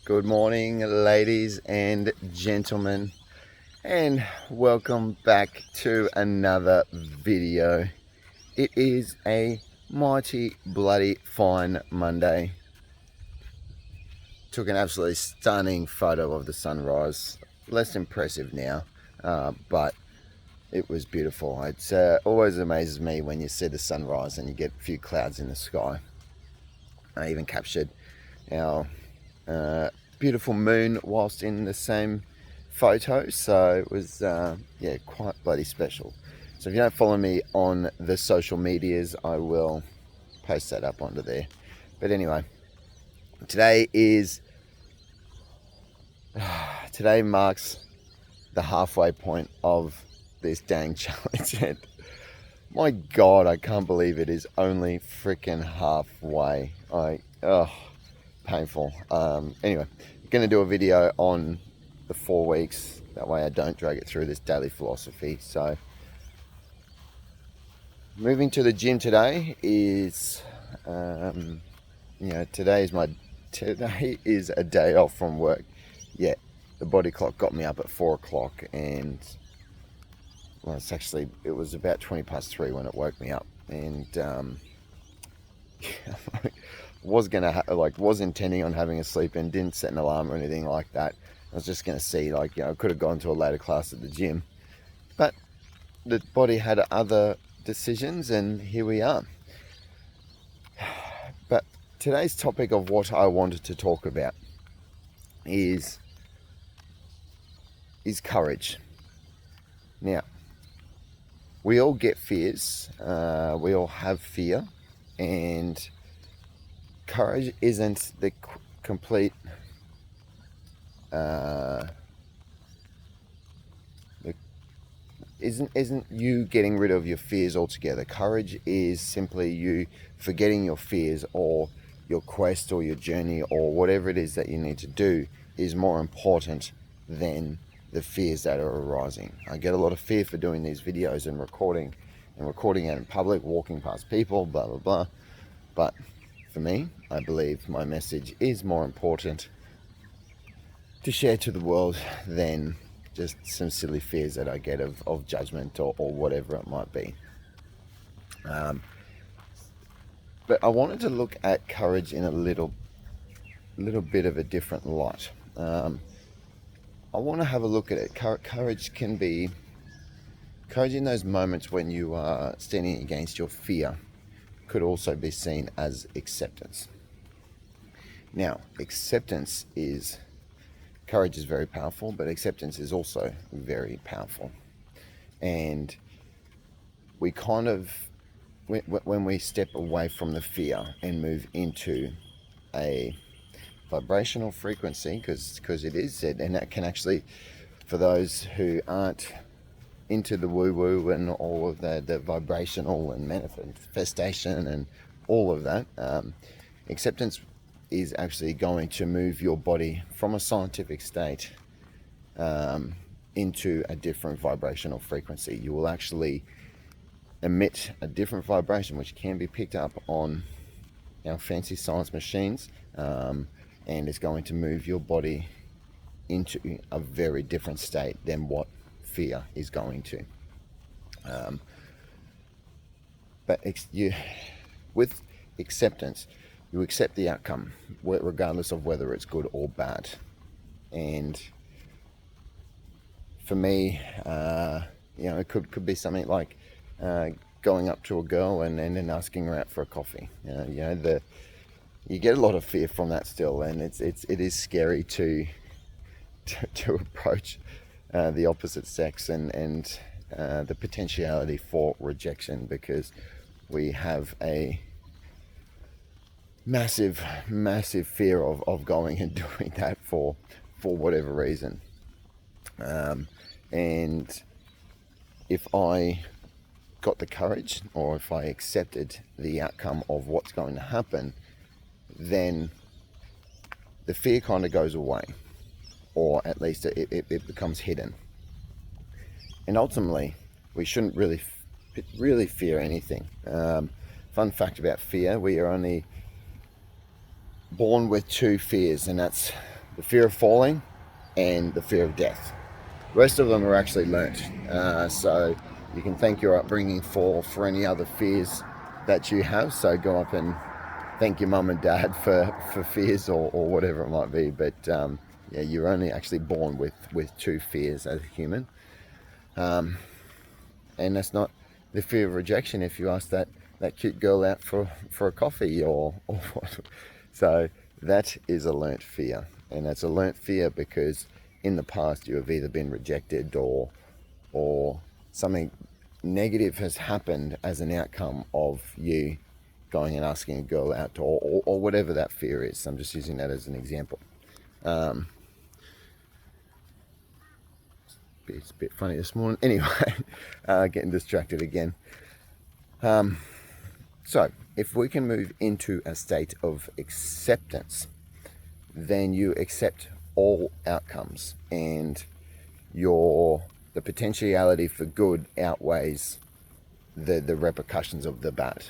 Good morning, ladies and gentlemen, and welcome back to another video. It is a mighty bloody fine Monday. Took an absolutely stunning photo of the sunrise. Less impressive now, but it was beautiful. It always amazes me when you see the sunrise and you get a few clouds in the sky. I even captured our beautiful moon whilst in the same photo, so it was yeah, quite bloody special. So if you don't follow me on the social medias, I will post that up onto there. But anyway, today marks the halfway point of this dang challenge, and my god, I can't believe it is only freaking halfway. Painful. Anyway, I'm going to do a video on the 4 weeks. That way I don't drag it through this daily philosophy. So, moving to the gym today is, today is a day off from work. Yeah, the body clock got me up at 4 o'clock, and well, it was about 20 past 3 when it woke me up, and was intending on having a sleep in, didn't set an alarm or anything like that. I was just going to see, I could have gone to a later class at the gym, but the body had other decisions, and here we are. But today's topic of what I wanted to talk about is courage. Now, we all get fears, we all have fear, and courage isn't the complete isn't you getting rid of your fears altogether. Courage is simply you forgetting your fears, or your quest or your journey or whatever it is that you need to do is more important than the fears that are arising. I get a lot of fear for doing these videos and recording it in public, walking past people, blah blah blah. But for me, I believe my message is more important to share to the world than just some silly fears that I get of judgment or whatever it might be. But I wanted to look at courage in a little bit of a different light. I want to have a look at it. Courage in those moments when you are standing against your fear could also be seen as acceptance. Now, courage is very powerful, but acceptance is also very powerful. And we kind of, when we step away from the fear and move into a vibrational frequency, because it is, and that can actually, for those who aren't into the woo-woo and all of the vibrational and manifestation and all of that, acceptance is actually going to move your body from a scientific state into a different vibrational frequency. You will actually emit a different vibration, which can be picked up on our fancy science machines, and it's going to move your body into a very different state than what fear is going to. But with acceptance, you accept the outcome, regardless of whether it's good or bad. And for me, it could be something like going up to a girl and then asking her out for a coffee. You get a lot of fear from that still, and it is scary to approach the opposite sex and the potentiality for rejection, because we have a massive fear of going and doing that for whatever reason. And if I got the courage, or if I accepted the outcome of what's going to happen, then the fear kind of goes away, or at least it becomes hidden. And ultimately, we shouldn't really fear anything. Fun fact about fear: we are only born with 2 fears, and that's the fear of falling, and the fear of death. The rest of them are actually learnt. So you can thank your upbringing for any other fears that you have. So go up and thank your mum and dad for fears or whatever it might be. But yeah, you're only actually born with two fears as a human. And that's not the fear of rejection if you ask that cute girl out for a coffee or what. So that is a learnt fear. And that's a learnt fear because in the past you have either been rejected or something negative has happened as an outcome of you going and asking a girl out or whatever that fear is. I'm just using that as an example. It's a bit funny this morning. Anyway, getting distracted again. So if we can move into a state of acceptance, then you accept all outcomes, and the potentiality for good outweighs the repercussions of the bad.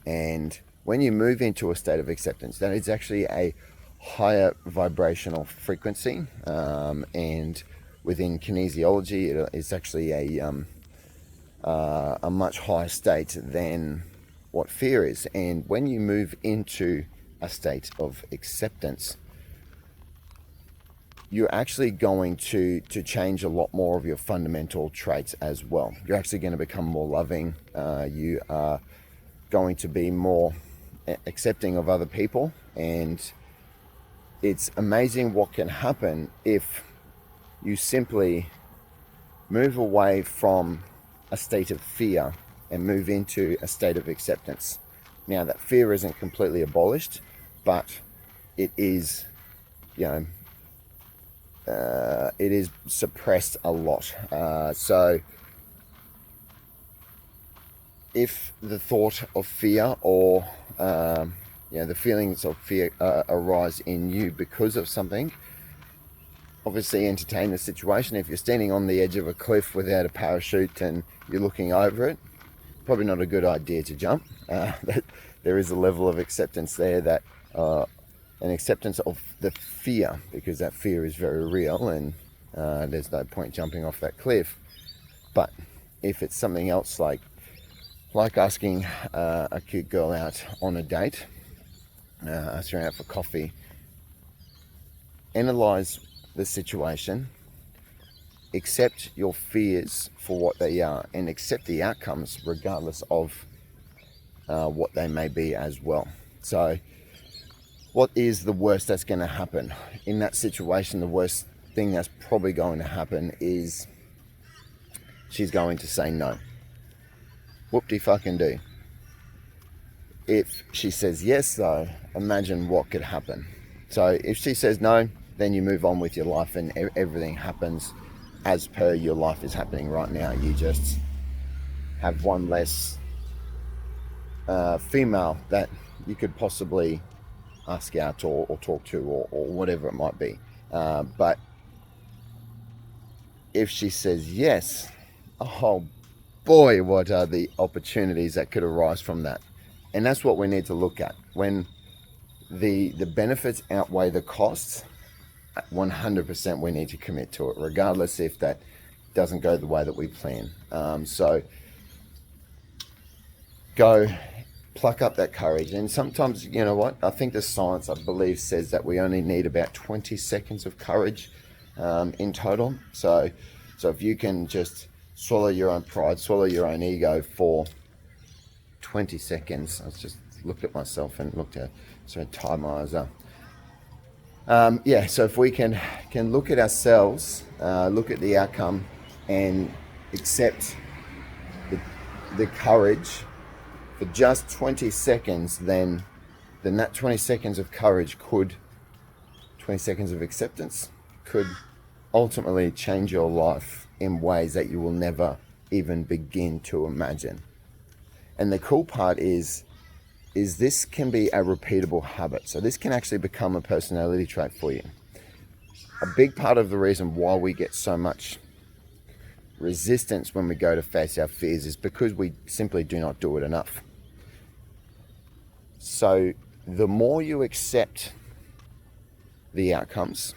And when you move into a state of acceptance, that is actually a higher vibrational frequency, and within kinesiology, it's actually a much higher state than what fear is. And when you move into a state of acceptance, you're actually going to change a lot more of your fundamental traits as well. You're actually going to become more loving. You are going to be more accepting of other people. And it's amazing what can happen if you simply move away from a state of fear and move into a state of acceptance. Now, that fear isn't completely abolished, but it is, it is suppressed a lot. So if the thought of fear or the feelings of fear arise in you because of something, obviously entertain the situation. If you're standing on the edge of a cliff without a parachute and you're looking over it, probably not a good idea to jump. There is a level of acceptance there, that an acceptance of the fear, because that fear is very real, and there's no point jumping off that cliff. But if it's something else, like asking a cute girl out on a date, ask her out for coffee, analyze the situation, accept your fears for what they are, and accept the outcomes regardless of what they may be as well. So what is the worst that's going to happen in that situation? The worst thing that's probably going to happen is she's going to say no. Whoop-de-fucking-do. If she says yes, though, imagine what could happen. So if she says no, then you move on with your life, and everything happens as per your life is happening right now. You just have one less female that you could possibly ask out or talk to or whatever it might be. But if she says yes, oh boy, what are the opportunities that could arise from that? And that's what we need to look at. When the benefits outweigh the costs, 100% we need to commit to it, regardless if that doesn't go the way that we plan. So go pluck up that courage. And sometimes, you know what, I think the science, I believe, says that we only need about 20 seconds of courage in total. So if you can just swallow your own pride, swallow your own ego for 20 seconds. I just looked at myself and looked at, so I tied my eyes up. So if we can look at ourselves, look at the outcome, and accept the courage for just 20 seconds, then that 20 seconds of courage 20 seconds of acceptance could ultimately change your life in ways that you will never even begin to imagine. And the cool part is this can be a repeatable habit. So this can actually become a personality trait for you. A big part of the reason why we get so much resistance when we go to face our fears is because we simply do not do it enough. So the more you accept the outcomes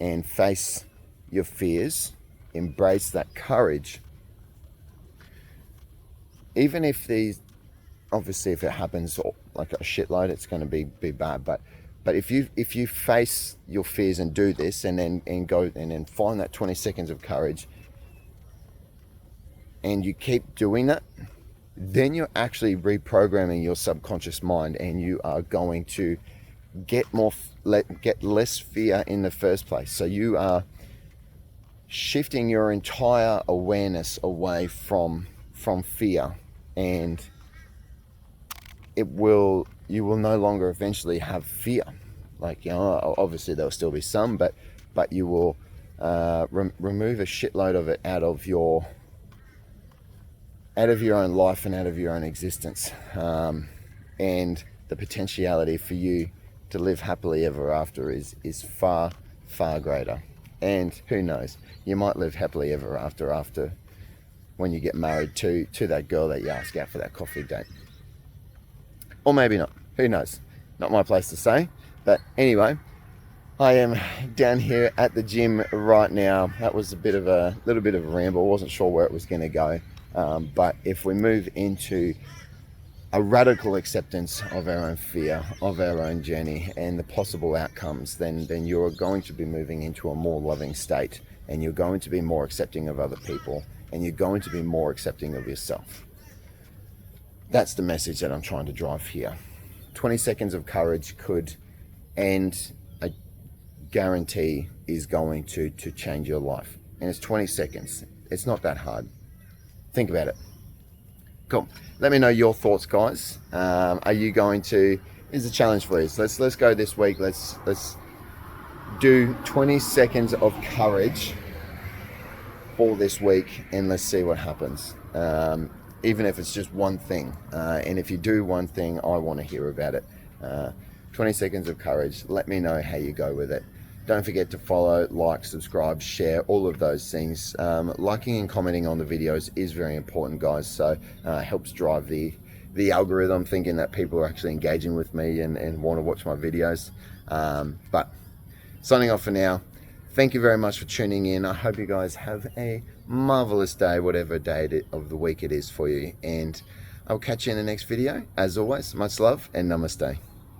and face your fears, embrace that courage, even if obviously if it happens like a shitload, it's going to be bad, but if you face your fears and do this, and then find that 20 seconds of courage, and you keep doing that, then you're actually reprogramming your subconscious mind, and you are going to get less fear in the first place. So you are shifting your entire awareness away from fear, and you will no longer eventually have fear. Like, obviously there'll still be some, but you will remove a shitload of it out of your own life and out of your own existence, and the potentiality for you to live happily ever after is far, far greater. And who knows, you might live happily ever after when you get married to that girl that you ask out for that coffee date. Or maybe not, who knows, not my place to say. But anyway, I am down here at the gym right now. That was a little bit of a ramble. I wasn't sure where it was going to go. But if we move into a radical acceptance of our own fear, of our own journey and the possible outcomes, then you're going to be moving into a more loving state, and you're going to be more accepting of other people, and you're going to be more accepting of yourself. That's the message that I'm trying to drive here. 20 seconds of courage could, and I guarantee is going to change your life. And it's 20 seconds. It's not that hard. Think about it. Cool. Let me know your thoughts, guys. Are you going to? Here's a challenge for you. So let's go this week. Let's do 20 seconds of courage for this week, and let's see what happens. Even if it's just one thing, and if you do one thing, I want to hear about it. 20 seconds of courage. Let me know how you go with it. Don't forget to follow, like, subscribe, share, all of those things. Liking and commenting on the videos is very important, guys. So helps drive the algorithm, thinking that people are actually engaging with me and want to watch my videos. But signing off for now. Thank you very much for tuning in. I hope you guys have a marvelous day, whatever day of the week it is for you. And I'll catch you in the next video. As always, much love and namaste.